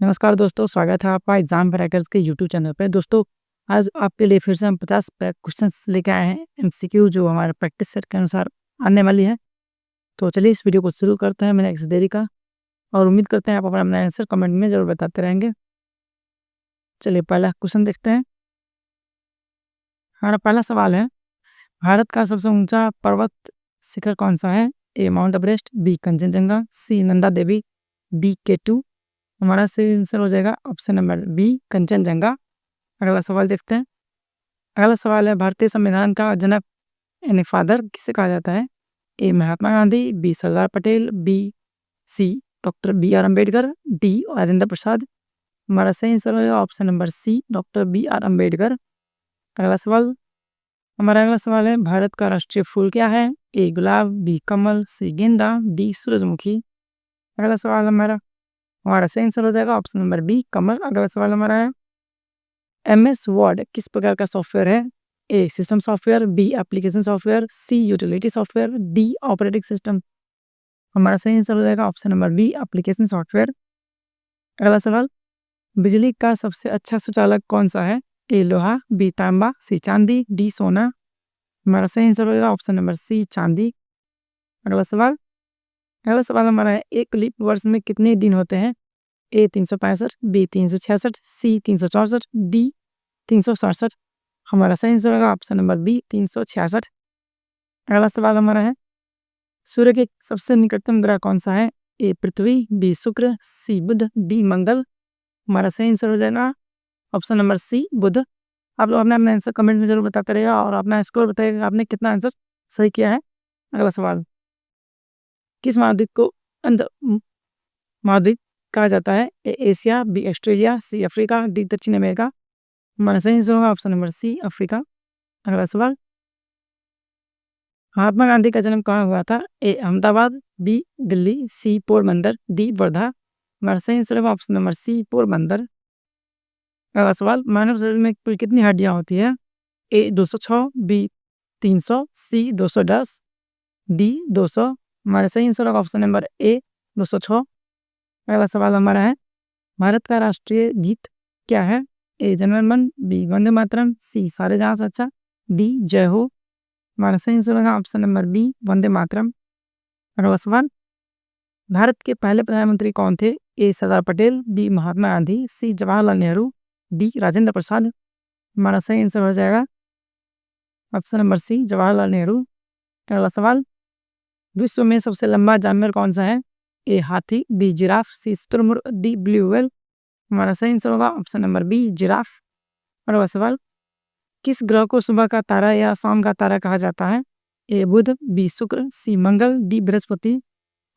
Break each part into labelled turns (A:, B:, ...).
A: नमस्कार दोस्तों, स्वागत है आपका एग्जाम क्रैकर्स के यूट्यूब चैनल पे। दोस्तों, आज आपके लिए फिर से हम 50 क्वेश्चंस लेके आए हैं एमसीक्यू, जो हमारे प्रैक्टिस सेट के अनुसार आने वाली है। तो चलिए इस वीडियो को शुरू करते हैं मैंने एक देरी का, और उम्मीद करते हैं आप अपना आंसर कमेंट में ज़रूर बताते रहेंगे। चलिए पहला क्वेश्चन देखते हैं। हमारा पहला सवाल है, भारत का सबसे ऊंचा पर्वत शिखर कौन सा है? ए माउंट एवरेस्ट, बी कंचनजंगा, सी नंदा देवी, डी K2। हमारा सही आंसर हो जाएगा ऑप्शन नंबर बी कंचनजंगा। अगला सवाल देखते हैं। अगला सवाल है, भारतीय संविधान का जनक यानी फादर किसे कहा जाता है? A Mahatma Gandhi, B Sardar Patel, C doctor B.R. Ambedkar, D Rajendra Prasad. हमारा सही आंसर होगा option number C doctor B.R. Ambedkar. अगला सवाल है, भारत का राष्ट्रीय फूल क्या है? ए गुलाब, बी कमल, सी गेंदा, डी सूरजमुखी। अगला सवाल हमारा सही आंसर हो जाएगा ऑप्शन नंबर बी कमल। अगला सवाल हमारा है, MS वर्ड किस प्रकार का सॉफ्टवेयर है? A system software, B application software, C utility software, D operating system. हमारा सही आंसर हो जाएगा option number B application software. अगला सवाल, बिजली का सबसे अच्छा सुचालक कौन सा है? ए लोहा, बी तांबा, सी चांदी, डी सोना। हमारा सही आंसर हो जाएगा ऑप्शन नंबर सी चांदी। अगला सवाल हमारा है, एक लीप वर्ष में कितने दिन होते हैं? ए 365, बी 366, सी 364, डी 367। हमारा सही आंसर होगा ऑप्शन नंबर बी 366। अगला सवाल हमारा है, सूर्य के सबसे निकटतम ग्रह कौन सा है? ए पृथ्वी, बी शुक्र, सी बुध, डी मंगल। हमारा सही आंसर हो जाएगा ऑप्शन नंबर सी बुध। आप लोग अपना आंसर कमेंट में जरूर बताते रहिएगा और अपना स्कोर बताइएगा आपने कितना आंसर सही किया है। अगला सवाल, किस महाद्वीप को महाद्वीप कहा जाता है? A Asia, B Australia, C Africa, D दक्षिण अमेरिका। हमारा सही आंसर होगा ऑप्शन नंबर सी अफ्रीका। अगला सवाल, महात्मा गांधी का जन्म कहाँ हुआ था? ए अहमदाबाद, बी दिल्ली, सी पोरबंदर, डी वर्धा। हमारा सही आंसर होगा ऑप्शन नंबर सी पोरबंदर। अगला सवाल, मानव शरीर में कुल कितनी हड्डियां होती है? ए 206, बी 300, सी 210, डी 200। हमारा सही आंसर होगा ऑप्शन नंबर ए 206। अगला सवाल हमारा है, भारत का राष्ट्रीय गीत क्या है? ए जनगण मन, बी वंदे मातरम, सी सारे जहां से अच्छा, डी जय हो। हमारा सही आंसर होगा option number B Vande Mataram. अगला सवाल, भारत के पहले प्रधानमंत्री कौन थे? A Sardar Patel, B Mahatma Gandhi, C Jawaharlal Nehru, D Rajendra Prasad. हमारा सही आंसर हो जाएगा option number C Jawaharlal Nehru. अगला सवाल, विश्व में सबसे लंबा जानवर कौन सा है? ए हाथी, बी जिराफ, सी शुतुरमुर्ग, डी ब्लू व्हेल। हमारा सही आंसर होगा ऑप्शन नंबर बी जिराफ। अगला सवाल, किस ग्रह को सुबह का तारा या शाम का तारा कहा जाता है? ए बुध, बी शुक्र, सी मंगल, डी बृहस्पति।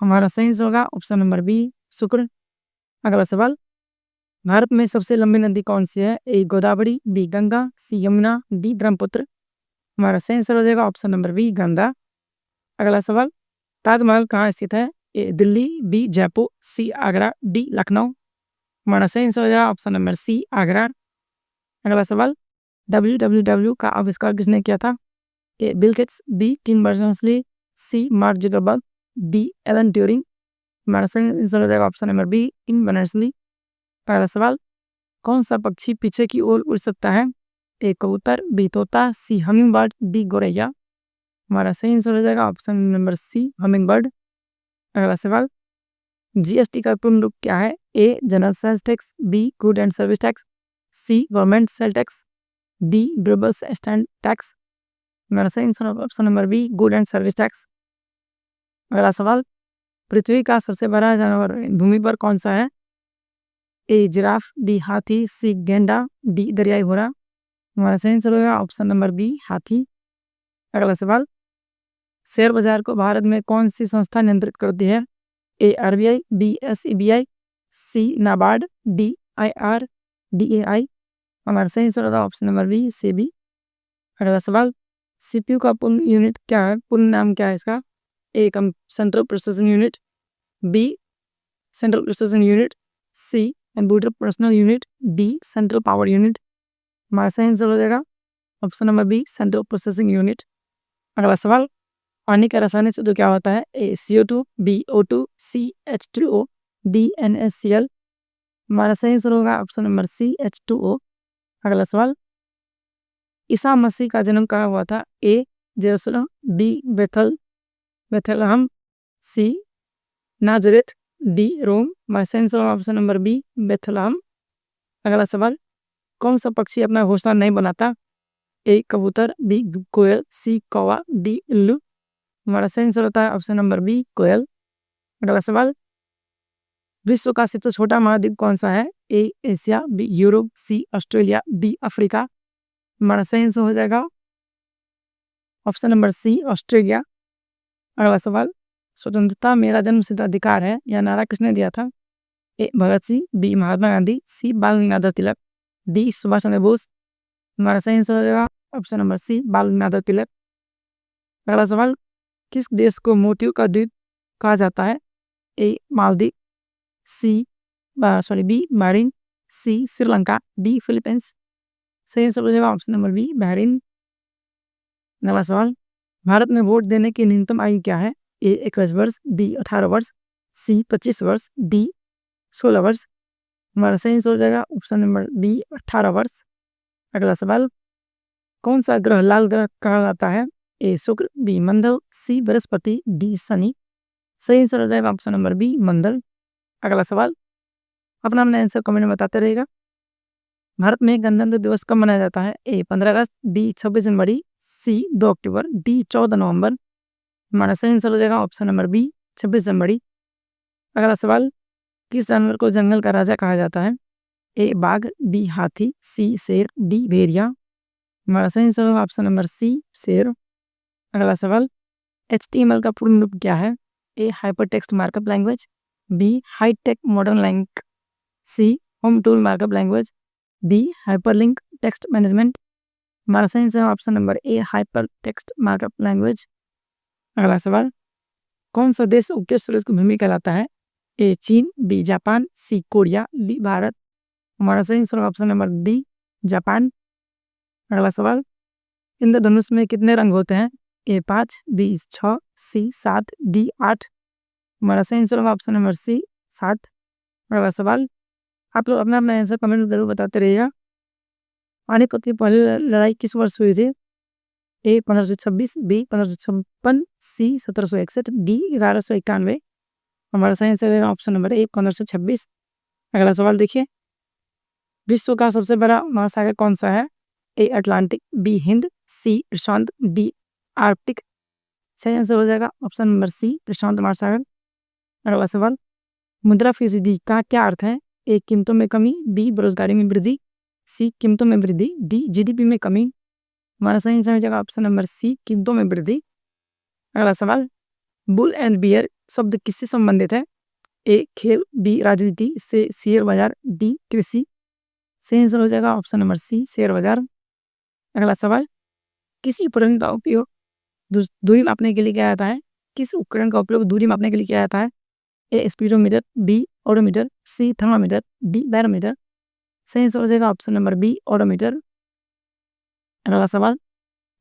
A: हमारा सही आंसर होगा ऑप्शन नंबर बी शुक्र। अगला सवाल, भारत में सबसे लंबी नदी कौन सी है? ए गोदावरी, बी गंगा, सी यमुना, डी ब्रह्मपुत्र। हमारा सही आंसर हो जाएगा ऑप्शन नंबर बी गंगा। अगला सवाल, ताजमहल कहाँ स्थित है? ए दिल्ली, बी जयपुर, सी आगरा, डी लखनऊ। हमारा सही आंसर हो जाएगा ऑप्शन नंबर सी आगरा। अगला सवाल, www का आविष्कार किसने किया था? A Bill Gates, B Tim Berners-Lee, C Mark Zuckerberg, D Alan Turing. हमारा सही आंसर हो जाएगा option number B Tim Berners-Lee. अगला सवाल, कौन सा पक्षी पीछे की ओर उड़ सकता है? ए कबूतर, बी तोता, सी हमिंग बर्ड, डी गोरैया। हमारा सही आंसर हो जाएगा option number C hummingbird. अगला सवाल, GST का पूर्ण रूप क्या है? A general sales tax, B good and service tax, C government sale tax, D durable stand tax. हमारा सही answer option number B good and service tax. अगला सवाल, पृथ्वी का सबसे बड़ा जानवर भूमि पर कौन सा है? ए जिराफ, बी हाथी, सी गेंडा, डी दरियाई घोड़ा। हमारा सही आंसर होगा ऑप्शन नंबर बी हाथी। अगला सवाल, शेयर बाजार को भारत में कौन सी संस्था नियंत्रित करती है? ए RBI, बी SEBI, सी नाबार्ड, डी IRDAI। हमारा सही आंसर होगा ऑप्शन नंबर बी सेबी। अगला सवाल, CPU का पूर्ण यूनिट क्या है? पूर्ण नाम क्या है इसका? A central processing unit, B central processing unit, C computer personal unit, D central power unit. हमारा सही आंसर हो जाएगा option number B central processing unit. अगला सवाल, पानी का रासायनिक सूत्र क्या होता है? A CO2, B O2, C H2O, D NaCl। हमारा सही आंसर होगा ऑप्शन नंबर सी H2O। अगला सवाल, ईसा मसीह का जन्म कहाँ हुआ था? ए जेरूसलम, बी बेथलहम, सी नाजरेथ, डी रोम। हमारा सही आंसर होगा ऑप्शन नंबर बी बेथलहम। अगला सवाल, कौन सा पक्षी अपना घोंसला नहीं बनाता? ए कबूतर, बी कोयल, सी कौवा, डी उल्लू। हमारा सही आंसर होता है ऑप्शन नंबर बी कोयल। अगला सवाल, विश्व का सबसे छोटा महाद्वीप कौन सा है? A Asia, B Europe, C Australia, D Africa. हमारा सही आंसर हो जाएगा ऑप्शन नंबर सी ऑस्ट्रेलिया। अगला सवाल, स्वतंत्रता मेरा जन्मसिद्ध अधिकार है यह नारा किसने दिया था? ए भगत सिंह, बी महात्मा गांधी, सी बाल गंगाधर तिलक, डी सुभाष चंद्र बोस। हमारा सही आंसर हो जाएगा ऑप्शन नंबर सी बाल गंगाधर तिलक। अगला सवाल, किस देश को मोतियों का द्वीप कहा जाता है? ए मालदीव, बी बहरीन, सी श्रीलंका, डी फिलीपींस। सही आंसर हो जाएगा ऑप्शन नंबर बी बहरीन। अगला सवाल, भारत में वोट देने की न्यूनतम आयु क्या है? ए 21 वर्ष, बी 18 वर्ष, सी 25 वर्ष, डी 16 वर्ष। हमारा सही आंसर हो जाएगा ऑप्शन नंबर बी 18 वर्ष। अगला सवाल, कौन सा ग्रह लाल ग्रह कहा जाता है? ए शुक्र, बी मंगल, सी बृहस्पति, डी शनि। सही आंसर हो जाएगा ऑप्शन नंबर बी मंगल। अगला सवाल, अपना आंसर कमेंट में बताते रहेगा। भारत में गणतंत्र दिवस कब मनाया जाता है? ए 15 अगस्त, बी 26 जनवरी, सी 2 अक्टूबर, डी 14 नवंबर। हमारा सही आंसर हो जाएगा ऑप्शन नंबर बी 26 जनवरी। अगला सवाल, किस जानवर को जंगल का राजा कहा जाता है? ए बाघ, बी हाथी, सी शेर, डी भेड़िया। हमारा सही आंसर होगा ऑप्शन नंबर सी शेर। अगला सवाल, HTML का पूर्ण रूप क्या है? A hyper text markup language, B high tech modern language, C home tool markup language, D hyperlink text management. हमारा सही answer option number A hyper text markup language. अगला सवाल, कौन सा देश उत्तर सूरज की भूमि कहलाता है? ए चीन, बी जापान, सी कोरिया, डी भारत। हमारा सही answer option number D Japan. अगला सवाल, इंद्रधनुष में कितने रंग होते हैं? ए 5, बी 6, सी 7, डी 8। हमारा सही आंसर होगा ऑप्शन नंबर सी 7। अगला सवाल, आप लोग अपना अपना आंसर कमेंट में जरूर बताते रहिएगा। पानीपत की पहली लड़ाई किस वर्ष हुई थी? ए 1526, बी 1556, सी 1761, डी 1191। हमारा सही आंसर है ऑप्शन नंबर ए 1526। अगला सवाल देखिए, विश्व का सबसे बड़ा महासागर कौन सा है? A Atlantic, B Hind, C प्रशांत, डी आर्कटिक। सही आंसर हो जाएगा ऑप्शन नंबर सी प्रशांत महासागर। अगला सवाल, मुद्रास्फीति का क्या अर्थ है? ए कीमतों में कमी, बी बेरोजगारी में वृद्धि, सी कीमतों में वृद्धि, डी GDP में कमी। हमारा सही आंसर हो जाएगा ऑप्शन नंबर सी कीमतों में वृद्धि। अगला सवाल, बुल एंड बियर शब्द किससे संबंधित है? ए खेल, बी राजनीति, से शेयर बाजार, डी कृषि। सही आंसर हो जाएगा ऑप्शन नंबर सी शेयर बाजार। अगला सवाल, किसी उपकरण का उपयोग दूरी मापने के लिए किया जाता है? किस उपकरण का उपयोग दूरी मापने के लिए किया जाता है? ए स्पीडोमीटर, बी ओडोमीटर, सी थर्मामीटर, डी बैरोमीटर। सही आंसर हो जाएगा ऑप्शन नंबर बी ओडोमीटर। अगला सवाल,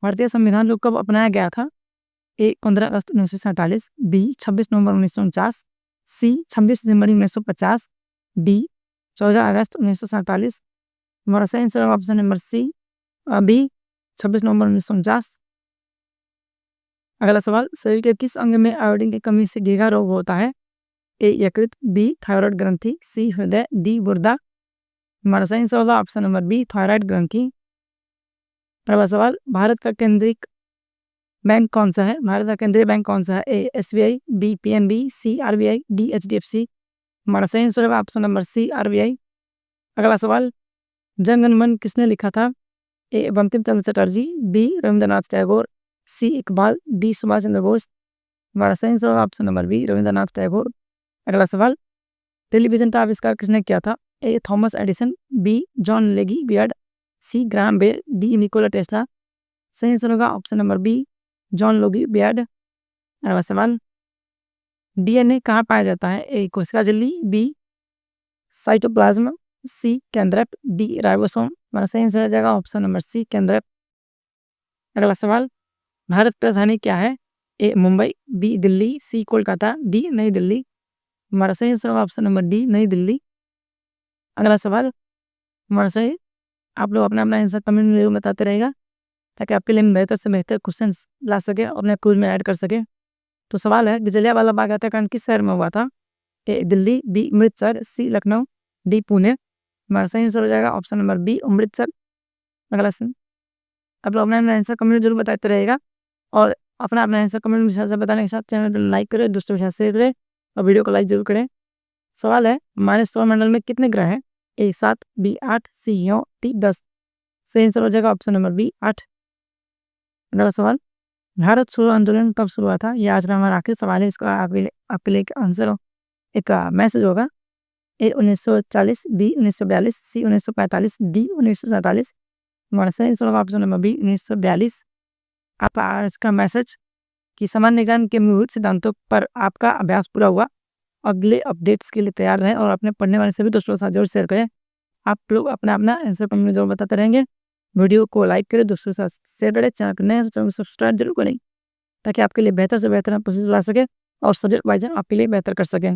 A: भारतीय संविधान को कब अपनाया गया था? ए 15 अगस्त 1947, बी 26 नवंबर 1949, सी 26 जनवरी 1950, डी 14 अगस्त 1947। हमारा सही answer option number C B 26 नवंबर 1949। अगला सवाल, शरीर के किस अंग में आयोडीन की कमी से घेघा रोग होता है? ए यकृत, बी थायराइड ग्रंथि, सी हृदय, डी गुर्दा। हमारा सही आंसर होगा ऑप्शन नंबर बी थायराइड ग्रंथि। अगला सवाल, भारत का केंद्रीय बैंक कौन सा है? भारत का केंद्रीय बैंक कौन सा है? ए SBI, बी PNB, सी RBI, डी HDFC। हमारा सही आंसर होगा ऑप्शन नंबर सी RBI। अगला सवाल, जन गण मन किसने लिखा था? A Bankim Chandra Chatterjee, B Rabindranath Tagore, C Iqbal, D Subhash Chandra Bose. हमारा सही आंसर होगा option number B Rabindranath Tagore. अगला सवाल, टेलीविजन का आविष्कार किसने किया था? A Thomas Edison, B John Logie Baird, C Graham Bell, D Nikola Tesla. सही आंसर होगा option number B John Logie Baird. अगला सवाल, DNA कहाँ पाया जाता है? ए कोशिका झिल्ली, बी साइटोप्लाज्म, सी केंद्रक, डी राइबोसोम। हमारा सही आंसर हो जाएगा ऑप्शन नंबर सी केंद्रक। अगला सवाल, भारत की राजधानी क्या है? ए मुंबई, बी दिल्ली, सी कोलकाता, डी नई दिल्ली। हमारा सही आंसर होगा ऑप्शन नंबर डी नई दिल्ली। अगला सवाल हमारा सही आप लोग अपना आंसर कमेंट में ज़रूर बताते रहिएगा, ताकि आपके लिए हम बेहतर से बेहतर क्वेश्चंस ला सकें और अपने क्विज़ में ऐड कर सकें। तो सवाल है कि जलियांवाला बाग हत्याकांड किस शहर में हुआ था? ए दिल्ली, बी अमृतसर, सी लखनऊ, डी पुणे। हमारा सही आंसर हो जाएगा ऑप्शन नंबर बी अमृतसर। अगला सवाल आप लोग अपना आंसर कमेंट में ज़रूर बताते रहिएगा और अपना आंसर कमेंट में साथ बताने के साथ चैनल को लाइक करें, दोस्तों के साथ शेयर करें और वीडियो को लाइक ज़रूर करें। सवाल है हमारे सौरमंडल में कितने ग्रह हैं? ए 7, बी 8, सी 9, डी 10। सही आंसर हो जाएगा ऑप्शन नंबर बी 8। अगला सवाल भारत छोड़ो आंदोलन कब शुरू हुआ था? ये आज का हमारा आखिरी सवाल है, इसका आपके लिए एक आंसर एक मैसेज होगा। ए 1940, बी 1942, सी 1945, डी 1947। हमारा सही आंसर होगा ऑप्शन नंबर बी 1942। आप आज का मैसेज कि सामान्य ज्ञान के मूलभूत सिद्धांतों पर आपका अभ्यास पूरा हुआ। अगले अपडेट्स के लिए तैयार रहें और अपने पढ़ने वाले सभी दोस्तों के साथ जरूर शेयर करें। आप लोग अपना आंसर कमेंट में जरूर बताते रहेंगे। वीडियो को लाइक करें, दोस्तों के साथ शेयर करें, चैनल को नए हैं तो चैनल को सब्सक्राइब जरूर करें, ताकि आपके लिए बेहतर से बेहतर प्रोसेस ला सके और सब्जेक्ट वाइज आपके लिए बेहतर कर सकें।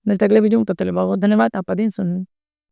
A: मिलते अगले वीडियो में, तब तक के लिए बहुत बहुत धन्यवाद। आपका दिन सुन